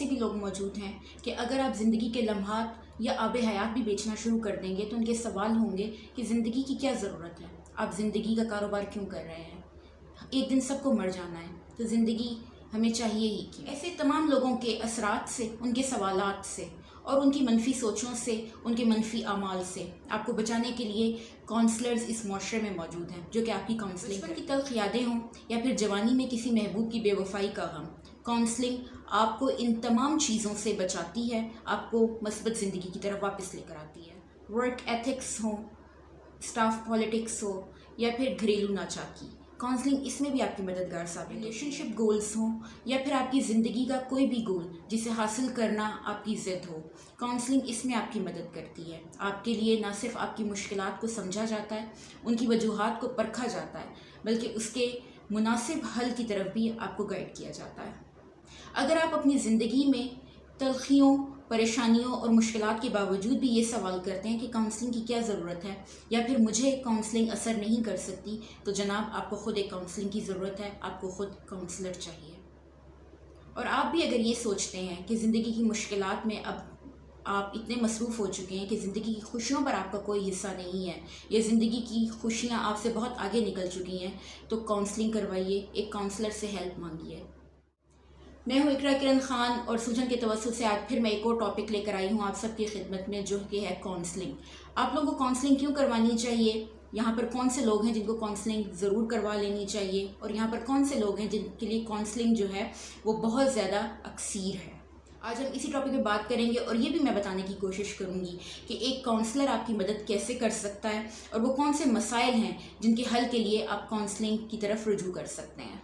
ایسے بھی لوگ موجود ہیں کہ اگر آپ زندگی کے لمحات یا آب حیات بھی بیچنا شروع کر دیں گے تو ان کے سوال ہوں گے کہ زندگی کی کیا ضرورت ہے، آپ زندگی کا کاروبار کیوں کر رہے ہیں، ایک دن سب کو مر جانا ہے تو زندگی ہمیں چاہیے ہی کیوں۔ ایسے تمام لوگوں کے اثرات سے، ان کے سوالات سے اور ان کی منفی سوچوں سے، ان کے منفی اعمال سے آپ کو بچانے کے لیے کونسلرز اس معاشرے میں موجود ہیں جو کہ آپ کی کونسلنگ بچپن کی تلخ یادیں ہوں یا پھر جوانی میں کسی محبوب کی بے وفائی کا غم، کونسلنگ آپ کو ان تمام چیزوں سے بچاتی ہے، آپ کو مثبت زندگی کی طرف واپس لے کر آتی ہے۔ ورک ایتھکس ہوں، اسٹاف پالیٹکس ہو یا پھر گھریلو ناچاکی، کونسلنگ اس میں بھی آپ کی مددگار ثابت ہے۔ ریلیشن شپ گولز ہوں یا پھر آپ کی زندگی کا کوئی بھی گول جسے حاصل کرنا آپ کی ضد ہو، کونسلنگ اس میں آپ کی مدد کرتی ہے۔ آپ کے لیے نہ صرف آپ کی مشکلات کو سمجھا جاتا ہے، ان کی وجوہات کو پرکھا جاتا ہے، بلکہ اس کے مناسب حل کی طرف بھی آپ کو گائیڈ کیا جاتا ہے۔ اگر آپ اپنی زندگی میں تلخیوں، پریشانیوں اور مشکلات کے باوجود بھی یہ سوال کرتے ہیں کہ کونسلنگ کی کیا ضرورت ہے یا پھر مجھے کونسلنگ اثر نہیں کر سکتی، تو جناب آپ کو خود ایک کونسلنگ کی ضرورت ہے، آپ کو خود کونسلر چاہیے۔ اور آپ بھی اگر یہ سوچتے ہیں کہ زندگی کی مشکلات میں اب آپ اتنے مصروف ہو چکے ہیں کہ زندگی کی خوشیوں پر آپ کا کوئی حصہ نہیں ہے، یا زندگی کی خوشیاں آپ سے بہت آگے نکل چکی ہیں، تو کونسلنگ کروائیے، ایک کونسلر سے ہیلپ مانگیے۔ میں ہوں اقرا کرن خان اور سوجن کے توسط سے آج پھر میں ایک اور ٹاپک لے کر آئی ہوں آپ سب کی خدمت میں، جو کہ ہے کونسلنگ۔ آپ لوگوں کو کونسلنگ کیوں کروانی چاہیے، یہاں پر کون سے لوگ ہیں جن کو کونسلنگ ضرور کروا لینی چاہیے، اور یہاں پر کون سے لوگ ہیں جن کے لیے کونسلنگ جو ہے وہ بہت زیادہ اکثیر ہے۔ آج ہم اسی ٹاپک پہ بات کریں گے اور یہ بھی میں بتانے کی کوشش کروں گی کہ ایک کونسلر آپ کی مدد کیسے کر سکتا ہے اور وہ کون سے مسائل ہیں جن کے حل کے لیے آپ کونسلنگ کی طرف رجوع کر سکتے ہیں۔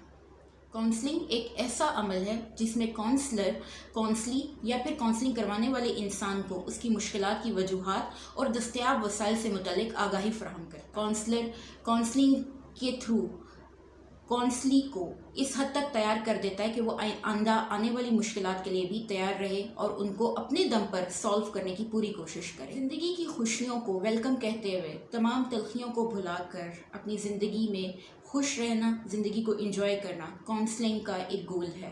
کونسلنگ ایک ایسا عمل ہے جس میں کونسلر کونسلی یا پھر کونسلنگ کروانے والے انسان کو اس کی مشکلات کی وجوہات اور دستیاب وسائل سے متعلق آگاہی فراہم کرتا ہے۔ کونسلر کونسلنگ کے تھرو کونسلی کو اس حد تک تیار کر دیتا ہے کہ وہ آنے والی مشکلات کے لیے بھی تیار رہے اور ان کو اپنے دم پر سالو کرنے کی پوری کوشش کرے۔ زندگی کی خوشیوں کو ویلکم کہتے ہوئے تمام تلخیوں کو بھلا کر اپنی زندگی میں خوش رہنا، زندگی کو انجوائے کرنا کونسلنگ کا ایک گول ہے،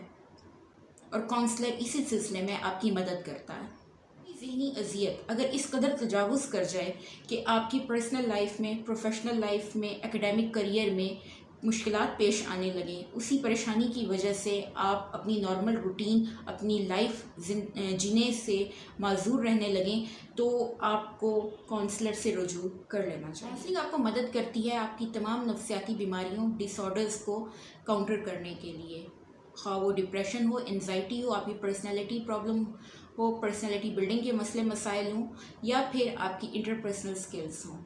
اور کونسلر اسی سلسلے میں آپ کی مدد کرتا ہے۔ ذہنی اذیت اگر اس قدر تجاوز کر جائے کہ آپ کی پرسنل لائف میں، پروفیشنل لائف میں، اکیڈیمک کریئر میں مشکلات پیش آنے لگیں، اسی پریشانی کی وجہ سے آپ اپنی نارمل روٹین، اپنی لائف جینے سے معذور رہنے لگیں، تو آپ کو کونسلر سے رجوع کر لینا چاہیے۔ کونسلنگ آپ کو مدد کرتی ہے آپ کی تمام نفسیاتی بیماریوں، ڈس آرڈرز کو کاؤنٹر کرنے کے لیے، خواہ وہ ڈپریشن ہو، انزائٹی ہو، آپ کی پرسنالٹی پرابلم ہو، پرسنالٹی بلڈنگ کے مسئلے مسائل ہوں، یا پھر آپ کی انٹرپرسنل سکلز ہوں۔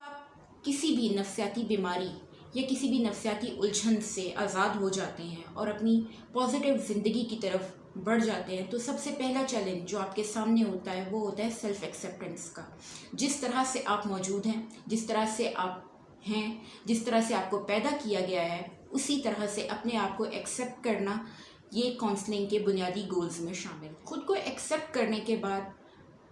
آپ کسی بھی نفسیاتی بیماری یا کسی بھی نفسیاتی الجھن سے آزاد ہو جاتے ہیں اور اپنی پازیٹیو زندگی کی طرف بڑھ جاتے ہیں، تو سب سے پہلا چیلنج جو آپ کے سامنے ہوتا ہے وہ ہوتا ہے سیلف ایکسیپٹنس کا۔ جس طرح سے آپ موجود ہیں، جس طرح سے آپ ہیں، جس طرح سے آپ کو پیدا کیا گیا ہے، اسی طرح سے اپنے آپ کو ایکسیپٹ کرنا، یہ کونسلنگ کے بنیادی گولز میں شامل ہے۔ خود کو ایکسیپٹ کرنے کے بعد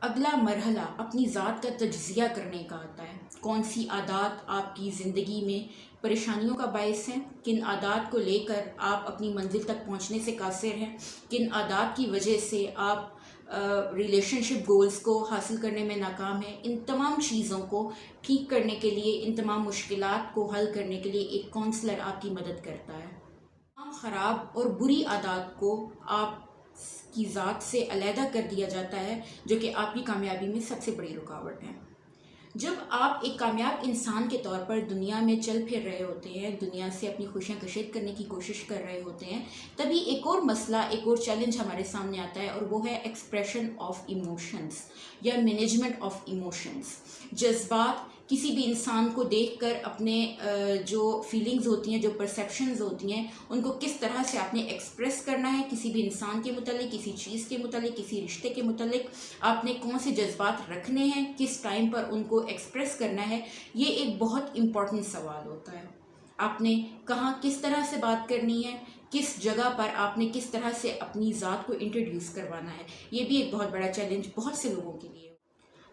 اگلا مرحلہ اپنی ذات کا تجزیہ کرنے کا آتا ہے۔ کون سی عادات آپ کی زندگی میں پریشانیوں کا باعث ہیں، کن عادات کو لے کر آپ اپنی منزل تک پہنچنے سے قاصر ہیں، کن عادات کی وجہ سے آپ ریلیشن شپ گولز کو حاصل کرنے میں ناکام ہیں۔ ان تمام چیزوں کو ٹھیک کرنے کے لیے، ان تمام مشکلات کو حل کرنے کے لیے ایک کونسلر آپ کی مدد کرتا ہے۔ تمام خراب اور بری عادات کو آپ کی ذات سے علیحدہ کر دیا جاتا ہے، جو کہ آپ کی کامیابی میں سب سے بڑی رکاوٹ ہے۔ جب آپ ایک کامیاب انسان کے طور پر دنیا میں چل پھر رہے ہوتے ہیں، دنیا سے اپنی خوشیاں کشید کرنے کی کوشش کر رہے ہوتے ہیں، تبھی ایک اور مسئلہ، ایک اور چیلنج ہمارے سامنے آتا ہے، اور وہ ہے ایکسپریشن آف ایموشنز یا مینجمنٹ آف ایموشنز۔ جذبات کسی بھی انسان کو دیکھ کر اپنے جو فیلنگز ہوتی ہیں، جو پرسیپشنز ہوتی ہیں، ان کو کس طرح سے آپ نے ایکسپریس کرنا ہے، کسی بھی انسان کے متعلق، کسی چیز کے متعلق، کسی رشتے کے متعلق آپ نے کون سے جذبات رکھنے ہیں، کس ٹائم پر ان کو ایکسپریس کرنا ہے، یہ ایک بہت امپورٹنٹ سوال ہوتا ہے۔ آپ نے کہاں کس طرح سے بات کرنی ہے، کس جگہ پر آپ نے کس طرح سے اپنی ذات کو انٹروڈیوس کروانا ہے، یہ بھی ایک بہت بڑا چیلنج بہت سے لوگوں کے لیے۔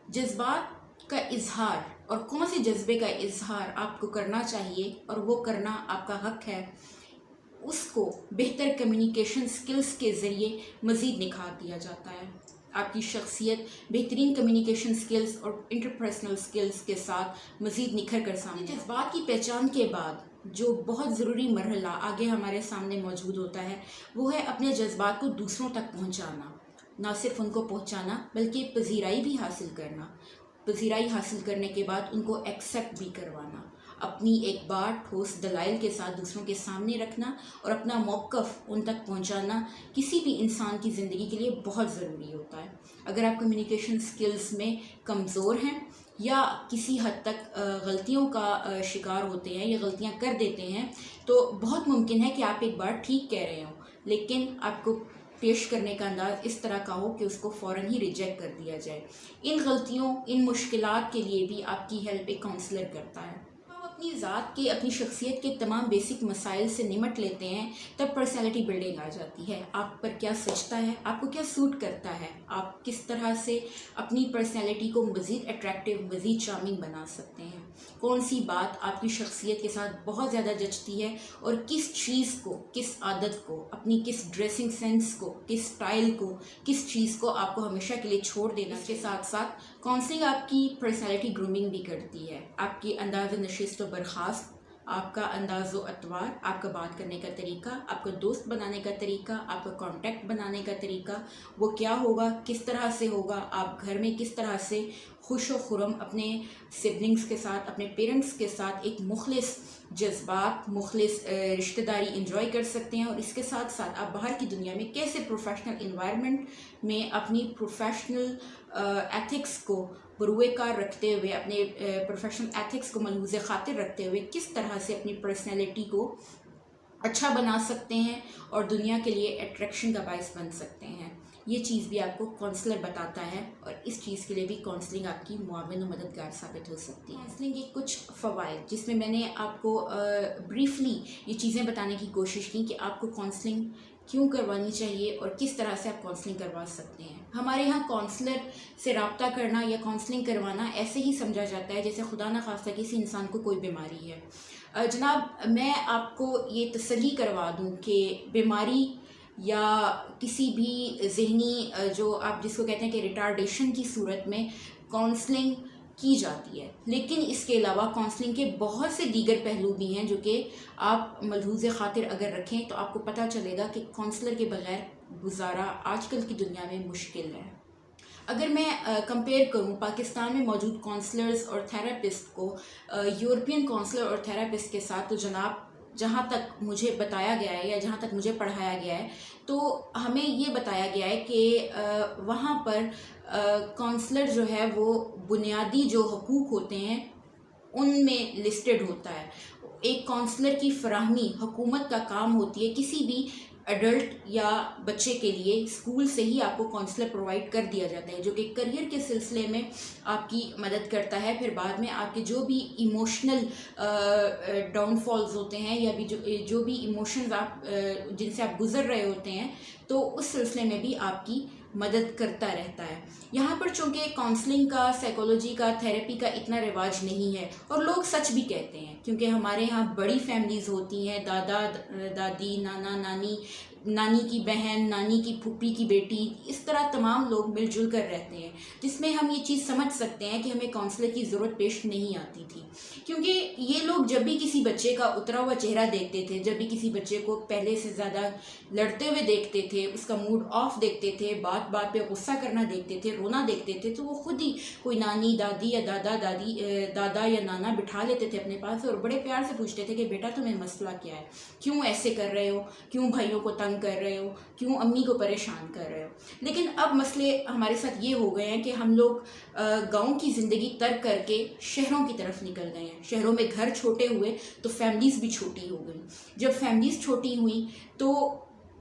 جذبات کا اظہار اور کون سے جذبے کا اظہار آپ کو کرنا چاہیے اور وہ کرنا آپ کا حق ہے، اس کو بہتر کمیونیکیشن سکلز کے ذریعے مزید نکھار دیا جاتا ہے. آپ کی شخصیت بہترین کمیونیکیشن سکلز اور انٹرپرسنل سکلز کے ساتھ مزید نکھر کر سامنے. جذبات کی پہچان کے بعد جو بہت ضروری مرحلہ آگے ہمارے سامنے موجود ہوتا ہے وہ ہے اپنے جذبات کو دوسروں تک پہنچانا. نہ صرف ان کو پہنچانا بلکہ پذیرائی بھی حاصل کرنا. پذیرائی حاصل کرنے کے بعد ان کو ایکسیپٹ بھی کروانا. اپنی ایک بات ٹھوس دلائل کے ساتھ دوسروں کے سامنے رکھنا اور اپنا موقف ان تک پہنچانا کسی بھی انسان کی زندگی کے لیے بہت ضروری ہوتا ہے. اگر آپ کمیونیکیشن سکلز میں کمزور ہیں یا کسی حد تک غلطیوں کا شکار ہوتے ہیں یا غلطیاں کر دیتے ہیں تو بہت ممکن ہے کہ آپ ایک بار ٹھیک کہہ رہے ہوں لیکن آپ کو پیش کرنے کا انداز اس طرح کا ہو کہ اس کو فوراً ہی ریجیکٹ کر دیا جائے. ان غلطیوں ان مشکلات کے لیے بھی آپ کی ہیلپ ایک کاؤنسلر کرتا ہے. ہم اپنی ذات کے اپنی شخصیت کے تمام بیسک مسائل سے نمٹ لیتے ہیں تب پرسنالٹی بلڈنگ آ جاتی ہے. آپ پر کیا سجتا ہے, آپ کو کیا سوٹ کرتا ہے, آپ کس طرح سے اپنی پرسنالٹی کو مزید اٹریکٹیو مزید چارمنگ بنا سکتے ہیں, کون سی بات آپ کی شخصیت کے ساتھ بہت زیادہ جچتی ہے اور کس چیز کو, کس عادت کو, اپنی کس ڈریسنگ سینس کو, کس سٹائل کو, کس چیز کو آپ کو ہمیشہ کے لیے چھوڑ دینا. اس کے ساتھ ساتھ کاؤنسلنگ آپ کی پرسنالٹی گرومنگ بھی کرتی ہے. آپ کی انداز نشست و برخاست, آپ کا انداز و اطوار, آپ کا بات کرنے کا طریقہ, آپ کا دوست بنانے کا طریقہ, آپ کا کانٹیکٹ بنانے کا طریقہ وہ کیا ہوگا, کس طرح سے ہوگا, آپ گھر میں کس طرح سے خوش و خرم اپنے سبلنگز کے ساتھ, اپنے پیرنٹس کے ساتھ ایک مخلص جذبات, مخلص رشتہ داری انجوائے کر سکتے ہیں, اور اس کے ساتھ ساتھ آپ باہر کی دنیا میں کیسے پروفیشنل انوائرمنٹ میں اپنی پروفیشنل ایتھکس کو بروئے کار رکھتے ہوئے, اپنے پروفیشنل ایتھکس کو ملحوظ خاطر رکھتے ہوئے کس طرح سے اپنی پرسنالٹی کو اچھا بنا سکتے ہیں اور دنیا کے لیے اٹریکشن کا باعث بن سکتے ہیں. یہ چیز بھی آپ کو کاؤنسلر بتاتا ہے اور اس چیز کے لیے بھی کاؤنسلنگ آپ کی معاون و مددگار ثابت ہو سکتی ہے. کاؤنسلنگ کے کچھ فوائد جس میں نے آپ کو بریفلی یہ چیزیں بتانے کی کوشش کی کہ آپ کو کاؤنسلنگ کیوں کروانی چاہیے اور کس طرح سے آپ کاؤنسلنگ کروا سکتے ہیں. ہمارے یہاں کاؤنسلر سے رابطہ کرنا یا کاؤنسلنگ کروانا ایسے ہی سمجھا جاتا ہے جیسے خدا نخواستہ کسی انسان کو کوئی بیماری ہے. جناب میں آپ کو یہ تسلی کروا دوں کہ بیماری یا کسی بھی ذہنی جو آپ جس کو کہتے ہیں کہ ریٹارڈیشن کی صورت میں کاؤنسلنگ کی جاتی ہے, لیکن اس کے علاوہ کاؤنسلنگ کے بہت سے دیگر پہلو بھی ہیں جو کہ آپ ملحوظ خاطر اگر رکھیں تو آپ کو پتہ چلے گا کہ کاؤنسلر کے بغیر گزارا آج کل کی دنیا میں مشکل ہے. اگر میں کمپیئر کروں پاکستان میں موجود کاؤنسلرز اور تھراپسٹ کو یورپین کاؤنسلر اور تھراپسٹ کے ساتھ, تو جناب جہاں تک مجھے بتایا گیا ہے یا جہاں تک مجھے پڑھایا گیا ہے تو ہمیں یہ بتایا گیا ہے کہ وہاں پر کاؤنسلر جو ہے وہ بنیادی جو حقوق ہوتے ہیں ان میں لسٹڈ ہوتا ہے. ایک کاؤنسلر کی فراہمی حکومت کا کام ہوتی ہے. کسی بھی ایڈلٹ یا بچے کے لیے اسکول سے ہی آپ کو کاؤنسلر پرووائڈ کر دیا جاتا ہے جو کہ کریئر کے سلسلے میں آپ کی مدد کرتا ہے. پھر بعد میں آپ کے جو بھی ایموشنل ڈاؤن فالز ہوتے ہیں یا بھی جو بھی ایموشنز آپ جن سے آپ گزر رہے ہوتے ہیں تو اس سلسلے میں بھی آپ کی مدد کرتا رہتا ہے. یہاں پر چونکہ کاؤنسلنگ کا, سائیکولوجی کا, تھیراپی کا اتنا رواج نہیں ہے اور لوگ سچ بھی کہتے ہیں کیونکہ ہمارے ہاں بڑی فیملیز ہوتی ہیں, دادا دادی, نانا نانی, نانی کی بہن, نانی کی پھوپھی کی بیٹی, اس طرح تمام لوگ مل جل کر رہتے ہیں, جس میں ہم یہ چیز سمجھ سکتے ہیں کہ ہمیں کاؤنسلر کی ضرورت پیش نہیں آتی تھی. کیونکہ یہ لوگ جب بھی کسی بچے کا اترا ہوا چہرہ دیکھتے تھے, جب بھی کسی بچے کو پہلے سے زیادہ لڑتے ہوئے دیکھتے تھے, اس کا موڈ آف دیکھتے تھے, بات بات پہ غصہ کرنا دیکھتے تھے, رونا دیکھتے تھے, تو وہ خود ہی کوئی نانی دادی یا دادا یا نانا بٹھا لیتے تھے اپنے پاس اور بڑے پیار سے پوچھتے تھے کہ بیٹا تمہیں مسئلہ کیا ہے, کیوں ایسے کر رہے ہو, کیوں بھائیوں کو تنگ کر رہے ہو, کیوں امی کو پریشان کر رہے ہو. لیکن اب مسئلے ہمارے ساتھ یہ ہو گئے ہیں کہ ہم لوگ گاؤں کی زندگی ترک کر کے شہروں کی طرف نکل گئے ہیں. شہروں میں گھر چھوٹے ہوئے تو فیملیز بھی چھوٹی ہو گئیں. جب فیملیز چھوٹی ہوئیں تو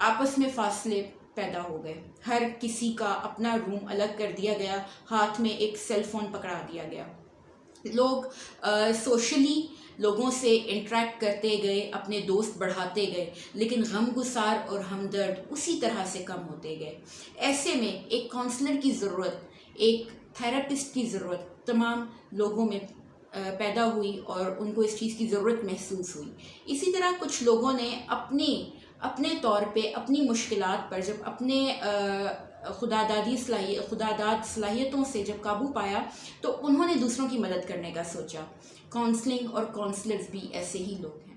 آپس میں فاصلے پیدا ہو گئے, ہر کسی کا اپنا روم الگ کر دیا گیا, ہاتھ میں ایک سیل فون پکڑا دیا گیا. لوگ سوشلی لوگوں سے انٹریکٹ کرتے گئے, اپنے دوست بڑھاتے گئے, لیکن غم گسار اور ہمدرد اسی طرح سے کم ہوتے گئے. ایسے میں ایک کاؤنسلر کی ضرورت, ایک تھراپسٹ کی ضرورت تمام لوگوں میں پیدا ہوئی اور ان کو اس چیز کی ضرورت محسوس ہوئی. اسی طرح کچھ لوگوں نے اپنے طور پہ اپنی مشکلات پر جب اپنے خداداد صلاحیتوں سے جب قابو پایا تو انہوں نے دوسروں کی مدد کرنے کا سوچا. کاؤنسلنگ اور کاؤنسلرز بھی ایسے ہی لوگ ہیں.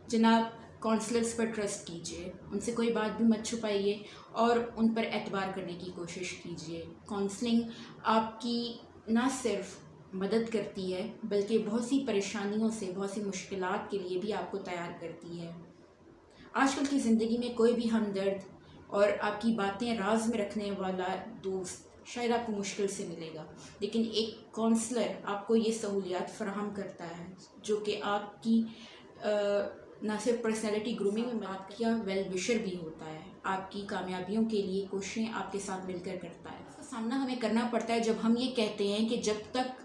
جناب کاؤنسلرز پر ٹرسٹ کیجیے، ان سے کوئی بات بھی مت چھپائیے اور ان پر اعتبار کرنے کی کوشش کیجیے. کاؤنسلنگ آپ کی نہ صرف مدد کرتی ہے بلکہ بہت سی پریشانیوں سے، بہت سی مشکلات کے لیے بھی آپ کو تیار کرتی ہے. آج کل کی زندگی میں کوئی بھی ہمدرد اور آپ کی باتیں راز میں رکھنے والا دوست شاید آپ کو مشکل سے ملے گا، لیکن ایک کاؤنسلر آپ کو یہ سہولیات فراہم کرتا ہے جو کہ آپ کی نہ صرف پرسنالٹی گرومنگ میں آپ کیا ویل وشر بھی ہوتا ہے، آپ کی کامیابیوں کے لیے کوششیں آپ کے ساتھ مل کر کرتا ہے. اس کا سامنا ہمیں کرنا پڑتا ہے جب ہم یہ کہتے ہیں کہ جب تک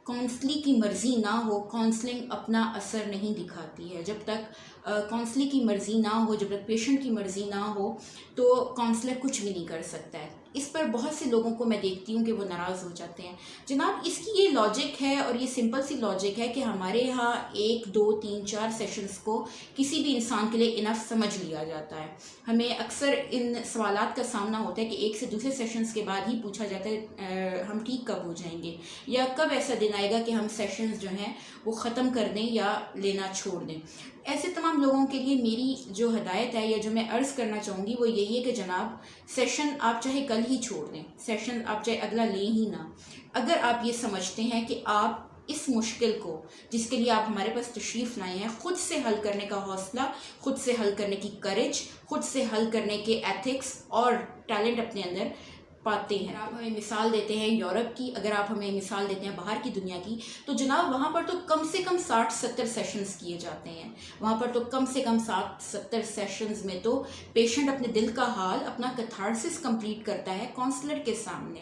کاؤنسلنگ کی مرضی نہ ہو کاؤنسلنگ اپنا اثر نہیں دکھاتی ہے. جب تک کاؤنسلنگ کی مرضی نہ ہو، جب تک پیشنٹ کی مرضی نہ ہو تو کاؤنسلر کچھ بھی نہیں کر سکتا ہے. اس پر بہت سے لوگوں کو میں دیکھتی ہوں کہ وہ ناراض ہو جاتے ہیں. جناب اس کی یہ لاجک ہے اور یہ سمپل سی لاجک ہے کہ ہمارے ہاں 1 2 3 4 سیشنز کو کسی بھی انسان کے لیے انف سمجھ لیا جاتا ہے. ہمیں اکثر ان سوالات کا سامنا ہوتا ہے کہ ایک سے دوسرے سیشنز کے بعد ہی پوچھا جاتا ہے ہم ٹھیک کب ہو جائیں گے، یا کب ایسا دن آئے گا کہ ہم سیشنز جو ہیں وہ ختم کر دیں یا لینا چھوڑ دیں. ایسے تمام لوگوں کے لیے میری جو ہدایت ہے یا جو میں عرض کرنا چاہوں گی وہ یہی ہے کہ جناب سیشن آپ چاہے کل ہی چھوڑ دیں، سیشن آپ چاہے اگلا لیں ہی نہ. اگر آپ یہ سمجھتے ہیں کہ آپ اس مشکل کو جس کے لیے آپ ہمارے پاس تشریف لائے ہیں خود سے حل کرنے کا حوصلہ، خود سے حل کرنے کی کریج، خود سے حل کرنے کے ایتھکس اور ٹیلنٹ اپنے اندر پاتے ہیں. آپ ہمیں مثال دیتے ہیں یورپ کی، اگر آپ ہمیں مثال دیتے ہیں باہر کی دنیا کی، تو جناب وہاں پر تو کم سے کم 60-70 سیشنز کیے جاتے ہیں. وہاں پر تو کم سے کم 60-70 سیشنز میں تو پیشنٹ اپنے دل کا حال، اپنا کیتھارسس کمپلیٹ کرتا ہے کاؤنسلر کے سامنے.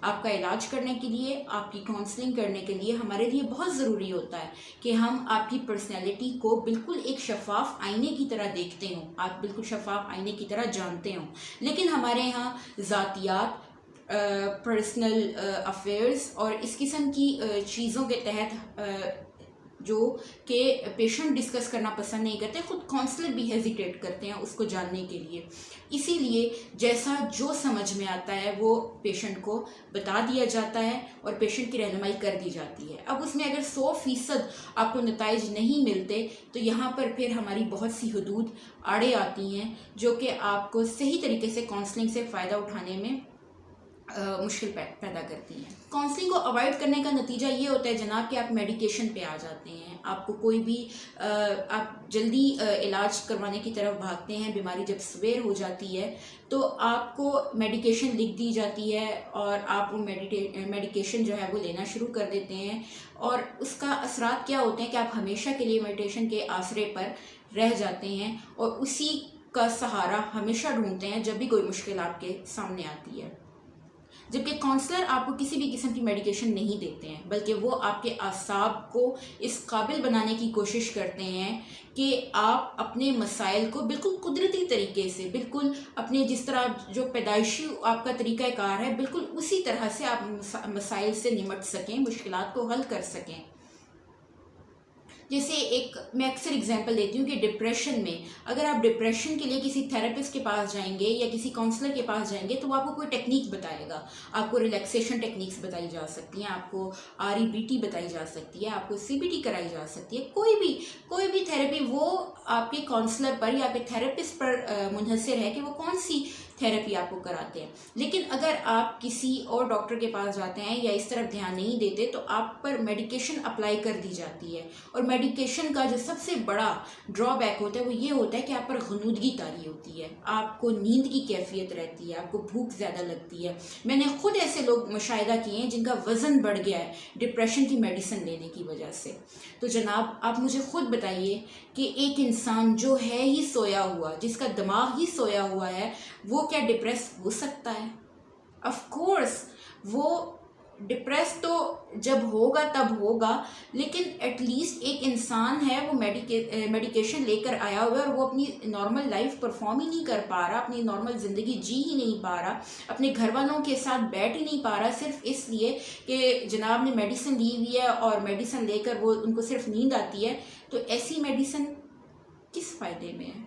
آپ کا علاج کرنے کے لیے، آپ کی کاؤنسلنگ کرنے کے لیے ہمارے لیے بہت ضروری ہوتا ہے کہ ہم آپ کی پرسنالٹی کو بالکل ایک شفاف آئینے کی طرح دیکھتے ہوں، آپ بالکل شفاف آئینے کی طرح جانتے ہوں. لیکن ہمارے یہاں ذاتیات، پرسنل افیئرز اور اس قسم کی چیزوں کے تحت جو کہ پیشنٹ ڈسکس کرنا پسند نہیں کرتے، خود کاؤنسلر بھی ہیزیٹیٹ کرتے ہیں اس کو جاننے کے لیے. اسی لیے جیسا جو سمجھ میں آتا ہے وہ پیشنٹ کو بتا دیا جاتا ہے اور پیشنٹ کی رہنمائی کر دی جاتی ہے. اب اس میں اگر 100% آپ کو نتائج نہیں ملتے تو یہاں پر پھر ہماری بہت سی حدود آڑے آتی ہیں جو کہ آپ کو صحیح طریقے سے کاؤنسلنگ سے فائدہ اٹھانے میں مشکل پیدا کرتی ہیں. کاؤنسلنگ کو اوائڈ کرنے کا نتیجہ یہ ہوتا ہے جناب کہ آپ میڈیکیشن پہ آ جاتے ہیں. آپ کو کوئی بھی آپ جلدی علاج کروانے کی طرف بھاگتے ہیں. بیماری جب سویر ہو جاتی ہے تو آپ کو میڈیکیشن لکھ دی جاتی ہے اور آپ وہ میڈیکیشن جو ہے وہ لینا شروع کر دیتے ہیں، اور اس کا اثرات کیا ہوتے ہیں کہ آپ ہمیشہ کے لیے میڈیکیشن کے آسرے پر رہ جاتے ہیں اور اسی کا سہارا ہمیشہ ڈھونڈتے ہیں جب بھی کوئی مشکل آپ کے سامنے آتی ہے. جبکہ کاؤنسلر آپ کو کسی بھی قسم کی میڈیکیشن نہیں دیتے ہیں، بلکہ وہ آپ کے اعصاب کو اس قابل بنانے کی کوشش کرتے ہیں کہ آپ اپنے مسائل کو بالکل قدرتی طریقے سے، بالکل اپنے جس طرح جو پیدائشی آپ کا طریقہ کار ہے بالکل اسی طرح سے آپ مسائل سے نمٹ سکیں، مشکلات کو حل کر سکیں. جیسے میں اکثر اگزامپل دیتی ہوں کہ ڈپریشن میں اگر آپ ڈپریشن کے لیے کسی تھراپسٹ کے پاس جائیں گے یا کسی کاؤنسلر کے پاس جائیں گے تو وہ آپ کو کوئی ٹیکنیک بتائے گا. آپ کو ریلیکسیشن ٹیکنیکس بتائی جا سکتی ہیں، آپ کو REBT بتائی جا سکتی ہے، آپ کو CBT کرائی جا سکتی ہے. کوئی بھی تھراپی وہ آپ کے کاؤنسلر پر یا آپ کے تھراپسٹ پر منحصر ہے کہ وہ کون سی تھراپی آپ کو کراتے ہیں. لیکن اگر آپ کسی اور ڈاکٹر کے پاس جاتے ہیں یا اس طرف دھیان نہیں دیتے تو آپ پر میڈیکیشن اپلائی کر دی جاتی ہے، اور میڈیکیشن کا جو سب سے بڑا ڈرا بیک ہوتا ہے وہ یہ ہوتا ہے کہ آپ پر غنودگی طاری ہوتی ہے، آپ کو نیند کی کیفیت رہتی ہے، آپ کو بھوک زیادہ لگتی ہے. میں نے خود ایسے لوگ مشاہدہ کیے ہیں جن کا وزن بڑھ گیا ہے ڈپریشن کی میڈیسن لینے کی وجہ سے. تو جناب آپ مجھے خود بتائیے کہ ایک انسان جو ہے ہی سویا ہوا، جس کا دماغ ہی سویا ہوا ہے، وہ کیا ڈپریس ہو سکتا ہے؟ آف کورس وہ ڈپریس تو جب ہوگا تب ہوگا، لیکن ایٹ لیسٹ ایک انسان ہے وہ میڈیکیشن لے کر آیا ہوا ہے اور وہ اپنی نارمل لائف پرفارم ہی نہیں کر پا رہا، اپنی نارمل زندگی جی ہی نہیں پا رہا، اپنے گھر والوں کے ساتھ بیٹھ ہی نہیں پا رہا، صرف اس لیے کہ جناب نے میڈیسن لی ہوئی ہے اور میڈیسن لے کر وہ ان کو صرف نیند آتی ہے. تو ایسی میڈیسن کس فائدے میں ہے؟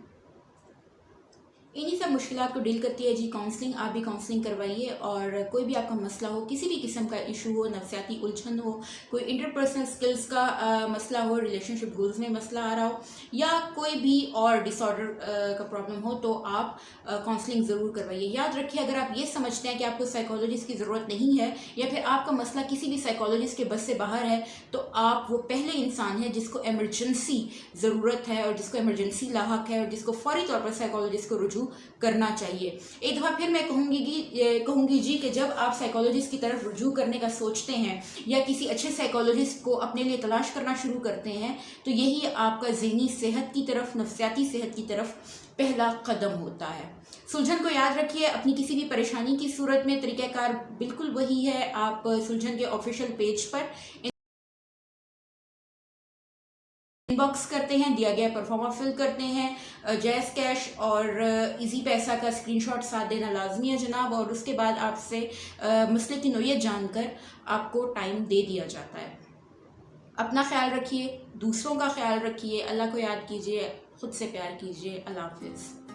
انہی سب مشکلات کو ڈیل کرتی ہے جی کاؤنسلنگ. آپ بھی کاؤنسلنگ کروائیے، اور کوئی بھی آپ کا مسئلہ ہو، کسی بھی قسم کا ایشو ہو، نفسیاتی الجھن ہو، کوئی انٹرپرسنل سکلز کا مسئلہ ہو، ریلیشن شپ گولز میں مسئلہ آ رہا ہو، یا کوئی بھی اور ڈس آرڈر کا پرابلم ہو، تو آپ کاؤنسلنگ ضرور کروائیے. یاد رکھیے، اگر آپ یہ سمجھتے ہیں کہ آپ کو سائیکالوجسٹ کی ضرورت نہیں ہے، یا پھر آپ کا مسئلہ کسی بھی سائیکالوجسٹ کے بس سے باہر ہے، تو آپ وہ پہلے انسان ہیں جس کو ایمرجنسی ضرورت ہے، اور جس کو ایمرجنسی لاحق ہے، اور جس کو فوری طور پر سائیکالوجسٹ کو رجوع کرنا چاہیے. ایک دفعہ پھر میں کہوں گی جی کہ جب آپ سائیکالوجسٹ کی طرف رجوع کرنے کا سوچتے ہیں، یا کسی اچھے سائیکالوجسٹ کو اپنے لیے تلاش کرنا شروع کرتے ہیں، تو یہی آپ کا ذہنی صحت کی طرف، نفسیاتی صحت کی طرف پہلا قدم ہوتا ہے. سلجھن کو یاد رکھیے، اپنی کسی بھی پریشانی کی صورت میں طریقہ کار بالکل وہی ہے. آپ سلجھن کے official page per in box کرتے ہیں، دیا گیا پرفارما فل کرتے ہیں، جیز کیش اور ایزی پیسہ کا اسکرین شاٹ ساتھ دینا لازمی ہے جناب، اور اس کے بعد آپ سے مسئلے کی نوعیت جان کر آپ کو ٹائم دے دیا جاتا ہے. اپنا خیال رکھیے، دوسروں کا خیال رکھیے، اللہ کو یاد کیجیے، خود سے پیار کیجیے. اللہ حافظ.